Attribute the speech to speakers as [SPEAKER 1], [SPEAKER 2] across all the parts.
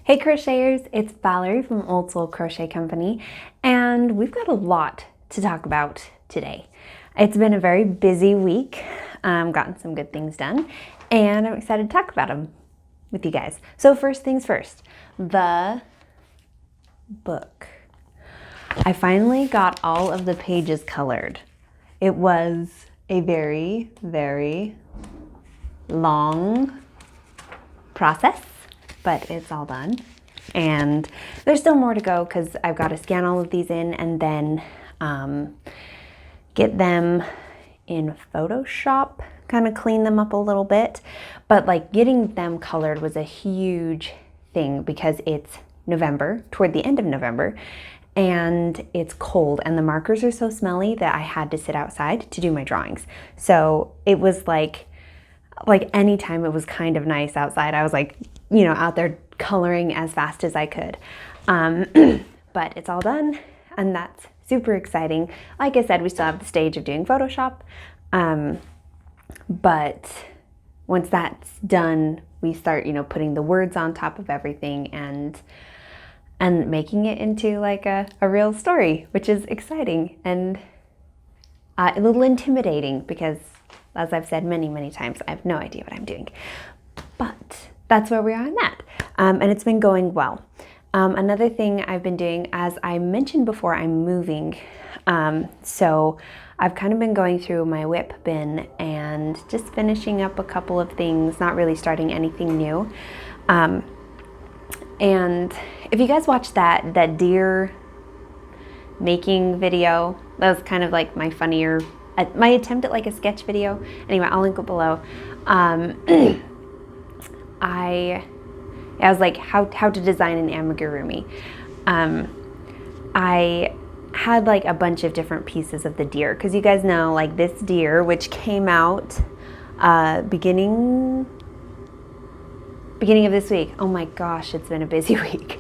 [SPEAKER 1] Hey crocheters, it's Valerie from Old Soul Crochet Company, and we've got a lot to talk about today. It's been a very busy week, gotten some good things done, and I'm excited to talk about them with you guys. So first things first, the book. I finally got all of the pages colored. It was a very, very long process, but it's all done. And there's still more to go because I've got to scan all of these in and then get them in Photoshop, kind of clean them up a little bit. But like getting them colored was a huge thing because it's November, toward the end of November, and it's cold and the markers are so smelly that I had to sit outside to do my drawings. So it was like anytime it was kind of nice outside, I was like, you know, out there coloring as fast as I could. But it's all done and that's super exciting. Like I said, we still have the stage of doing Photoshop. But once that's done, we start, you know, putting the words on top of everything and making it into like a real story, which is exciting and a little intimidating because, as I've said many, many times, I have no idea what I'm doing. But that's where we are on that. And it's been going well. Another thing I've been doing, as I mentioned before, I'm moving. So I've kind of been going through my whip bin and just finishing up a couple of things, not really starting anything new. And if you guys watched that deer making video, that was kind of like my funnier, my attempt at like a sketch video. Anyway, I'll link it below. I was like how to design an amigurumi. I had like a bunch of different pieces of the deer because you guys know like this deer, which came out beginning of this week. Oh my gosh, it's been a busy week.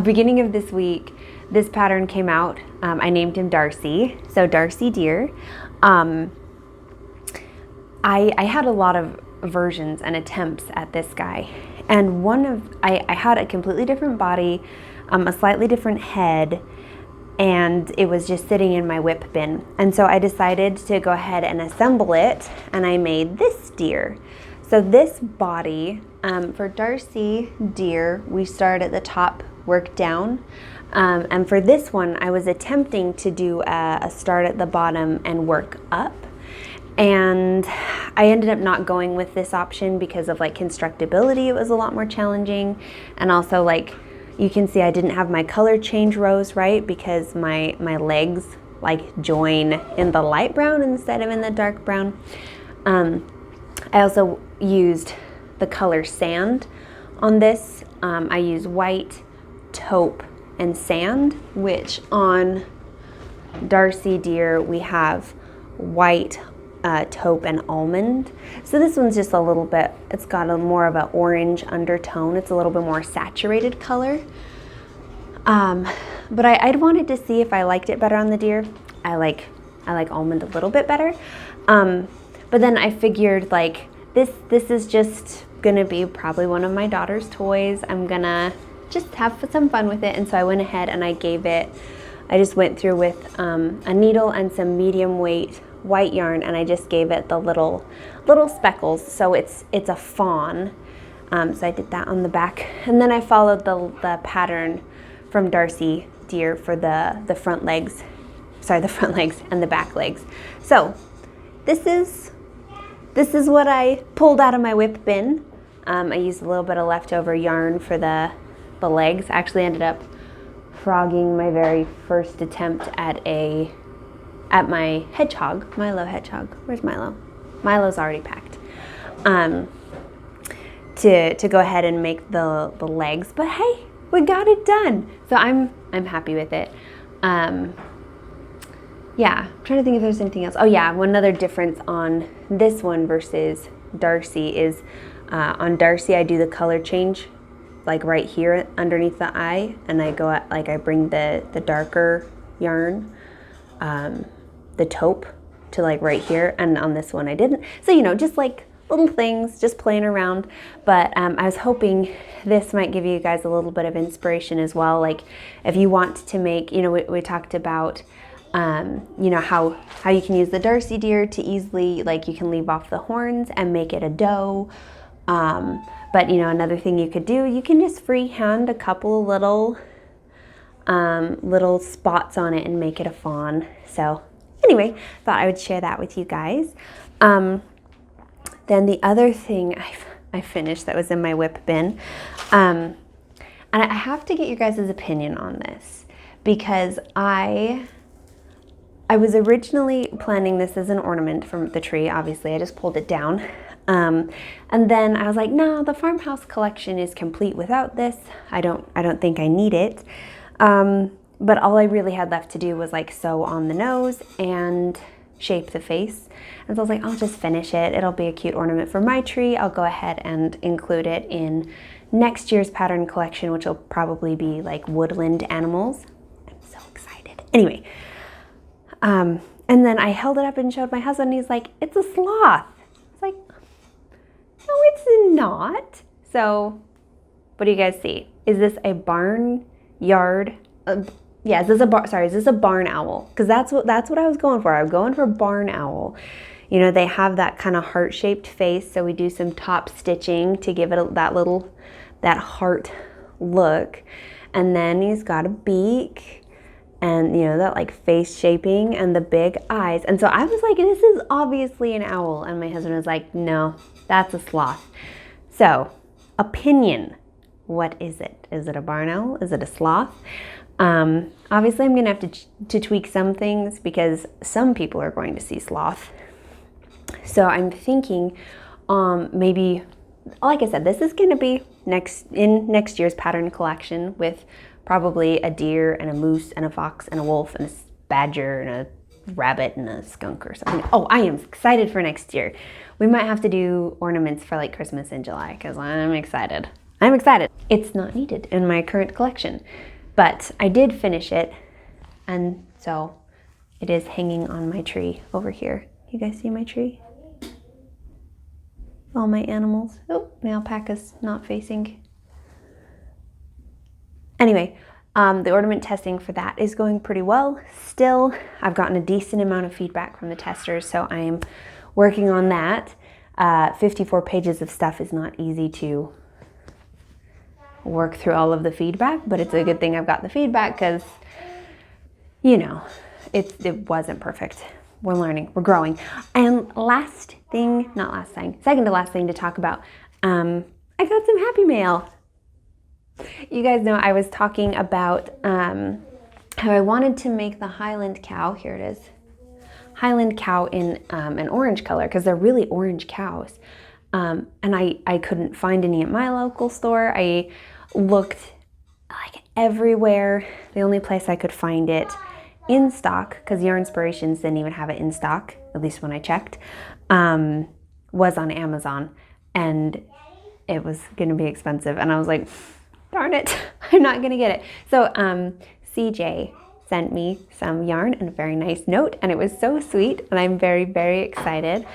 [SPEAKER 1] Beginning of this week, this pattern came out. I named him Darcy, so Darcy deer. I had a lot of versions and attempts at this guy, and I had a completely different body, a slightly different head, and it was just sitting in my whip bin. And so I decided to go ahead and assemble it, and I made this deer. So this body, for Darcy deer, we start at the top, work down. And for this one, I was attempting to do a start at the bottom and work up. And I ended up not going with this option because of like constructability. It was a lot more challenging. And also like, you can see I didn't have my color change rows right because my legs like join in the light brown instead of in the dark brown. I also used the color sand on this. I used white, taupe, and sand, which on Darcy deer we have white, taupe, and almond. So this one's just a little bit, it's got a more of an orange undertone. It's a little bit more saturated color. But I'd wanted to see if I liked it better on the deer. I like almond a little bit better. But then I figured like this is just gonna be probably one of my daughter's toys. I'm gonna just have some fun with it. And so I went ahead and I just went through with a needle and some medium weight white yarn, and I just gave it the little speckles. So it's a fawn. So I did that on the back. And then I followed the pattern from Darcy deer for the front legs. Sorry, the front legs and the back legs. So this is what I pulled out of my whip bin. I used a little bit of leftover yarn for the legs. I actually ended up frogging my very first attempt at my hedgehog, Milo hedgehog. Where's Milo? Milo's already packed. To go ahead and make the legs, but hey, we got it done. So I'm happy with it. Yeah, I'm trying to think if there's anything else. Oh yeah, one other difference on this one versus Darcy is on Darcy I do the color change like right here underneath the eye, and I go at, like I bring the darker yarn, the taupe, to like right here, and on this one I didn't. So you know, just like little things, just playing around. But I was hoping this might give you guys a little bit of inspiration as well. Like if you want to make, you know, we talked about, you know, how you can use the Darcy deer to easily, like you can leave off the horns and make it a doe. But you know, another thing you could do, you can just freehand a couple of little spots on it and make it a fawn. So anyway, thought I would share that with you guys. Then the other thing I finished that was in my whip bin, and I have to get your guys' opinion on this because I was originally planning this as an ornament from the tree. Obviously, I just pulled it down. And then I was like, no, the farmhouse collection is complete without this. I don't think I need it. But all I really had left to do was like sew on the nose and shape the face. And so I was like, I'll just finish it. It'll be a cute ornament for my tree. I'll go ahead and include it in next year's pattern collection, which will probably be like woodland animals. I'm so excited. Anyway, and then I held it up and showed my husband, and he's like, it's a sloth. It's like, no, it's not. So what do you guys see? Is this a barnyard? Yeah, is this a barn owl? Because that's what I was going for. I was going for barn owl. You know, they have that kind of heart-shaped face, so we do some top stitching to give it that heart look. And then he's got a beak and, you know, that like face shaping and the big eyes. And so I was like, this is obviously an owl. And my husband was like, no, that's a sloth. So, opinion. What is it? Is it a barn owl? Is it a sloth? Obviously I'm gonna have to tweak some things because some people are going to see sloth. So I'm thinking maybe, like I said, this is gonna be in next year's pattern collection with probably a deer and a moose and a fox and a wolf and a badger and a rabbit and a skunk or something. Oh, I am excited for next year. We might have to do ornaments for like Christmas in July because I'm excited. I'm excited. It's not needed in my current collection. But I did finish it, and so it is hanging on my tree over here. You guys see my tree? All my animals. Oh, the alpaca's not facing. Anyway, the ornament testing for that is going pretty well. Still, I've gotten a decent amount of feedback from the testers, so I'm working on that. 54 pages of stuff is not easy to work through all of the feedback, but it's a good thing I've got the feedback because, you know, it wasn't perfect. We're learning, we're growing. And second to last thing to talk about, I got some happy mail. You guys know I was talking about how I wanted to make the Highland cow, here it is, Highland cow in an orange color because they're really orange cows. And I couldn't find any at my local store. I looked like everywhere. The only place I could find it in stock, because Yarn Inspirations didn't even have it in stock, at least when I checked, was on Amazon, and it was going to be expensive. And I was like, darn it, I'm not going to get it. So CJ sent me some yarn and a very nice note, and it was so sweet, and I'm very, very excited.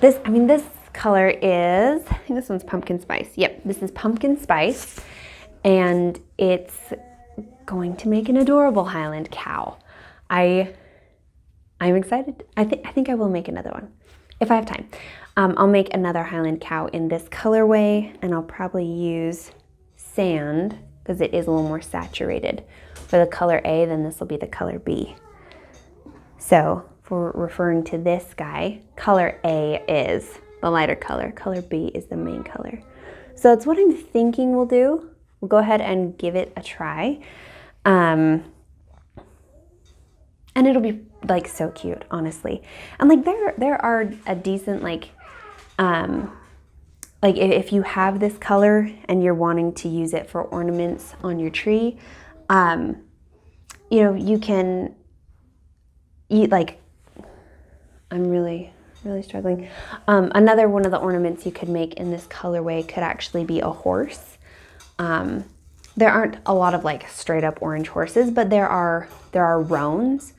[SPEAKER 1] This color is, I think this one's pumpkin spice. Yep, this is pumpkin spice, and it's going to make an adorable Highland cow. I'm excited. I think I will make another one if I have time. I'll make another Highland cow in this colorway, and I'll probably use sand because it is a little more saturated for the color A. Then this will be the color B. So for referring to this guy, color A is the lighter color. Color B is the main color. So that's what I'm thinking we'll do. We'll go ahead and give it a try. And it'll be like so cute, honestly. And like there are a decent like if you have this color and you're wanting to use it for ornaments on your tree, you know, you can eat like, I'm really struggling. Another one of the ornaments you could make in this colorway could actually be a horse. There aren't a lot of like straight up orange horses, but there are roans,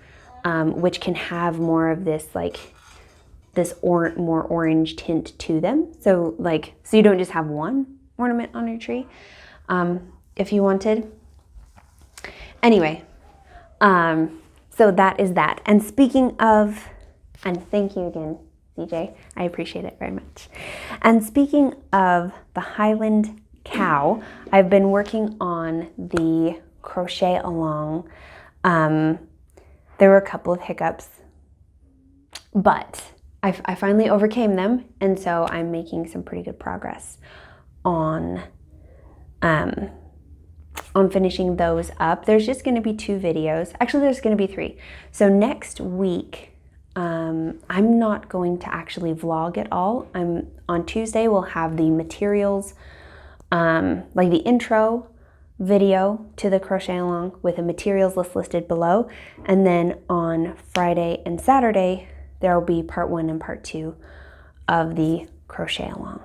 [SPEAKER 1] which can have more of this like this more orange tint to them. So you don't just have one ornament on your tree, if you wanted. Anyway, so that is that. And speaking of, and thank you again, CJ, I appreciate it very much. And speaking of the Highland cow, I've been working on the crochet along. There were a couple of hiccups, but I finally overcame them, and so I'm making some pretty good progress on finishing those up. There's just going to be 2 videos. Actually, there's going to be 3. So next week, I'm not going to actually vlog at all. On Tuesday, we'll have the materials, like the intro video to the crochet along with a materials list listed below. And then on Friday and Saturday, there will be part 1 and part 2 of the crochet along.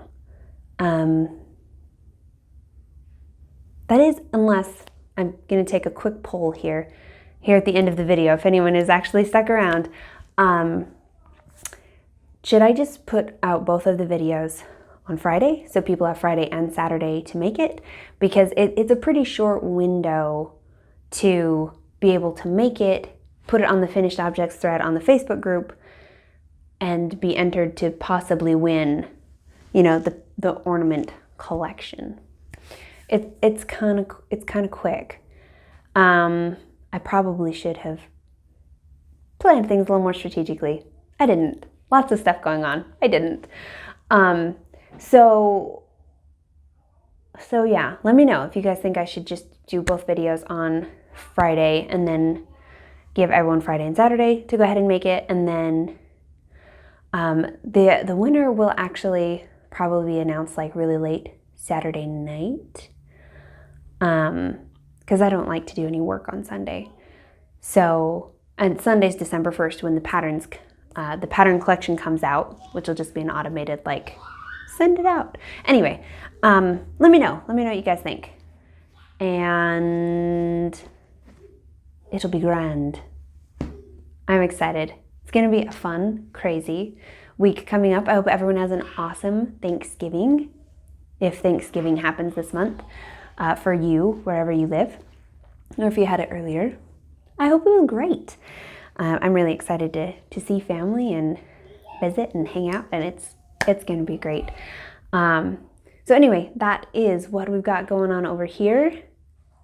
[SPEAKER 1] That is, unless I'm going to take a quick poll here at the end of the video, if anyone is actually stuck around. Should I just put out both of the videos on Friday so people have Friday and Saturday to make it? Because it's a pretty short window to be able to make it, put it on the finished objects thread on the Facebook group, and be entered to possibly win, the ornament collection. It's kind of quick. I probably should have planned things a little more strategically. I didn't. Lots of stuff going on. I didn't. So yeah, let me know if you guys think I should just do both videos on Friday and then give everyone Friday and Saturday to go ahead and make it. And then the winner will actually probably be announced really late Saturday night. Because I don't like to do any work on Sunday. So, and Sunday's December 1st when the pattern collection comes out, which will just be an automated send it out. Anyway, let me know what you guys think. And it'll be grand. I'm excited. It's gonna be a fun, crazy week coming up. I hope everyone has an awesome Thanksgiving, if Thanksgiving happens this month, for you, wherever you live, or if you had it earlier. I hope it was great. I'm really excited to see family and visit and hang out, and it's going to be great. So anyway, that is what we've got going on over here.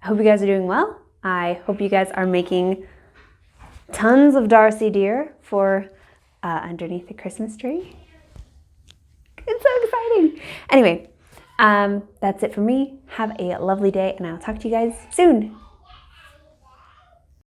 [SPEAKER 1] I hope you guys are doing well. I hope you guys are making tons of Darcy deer for underneath the Christmas tree. It's so exciting. Anyway, that's it for me. Have a lovely day, and I'll talk to you guys soon.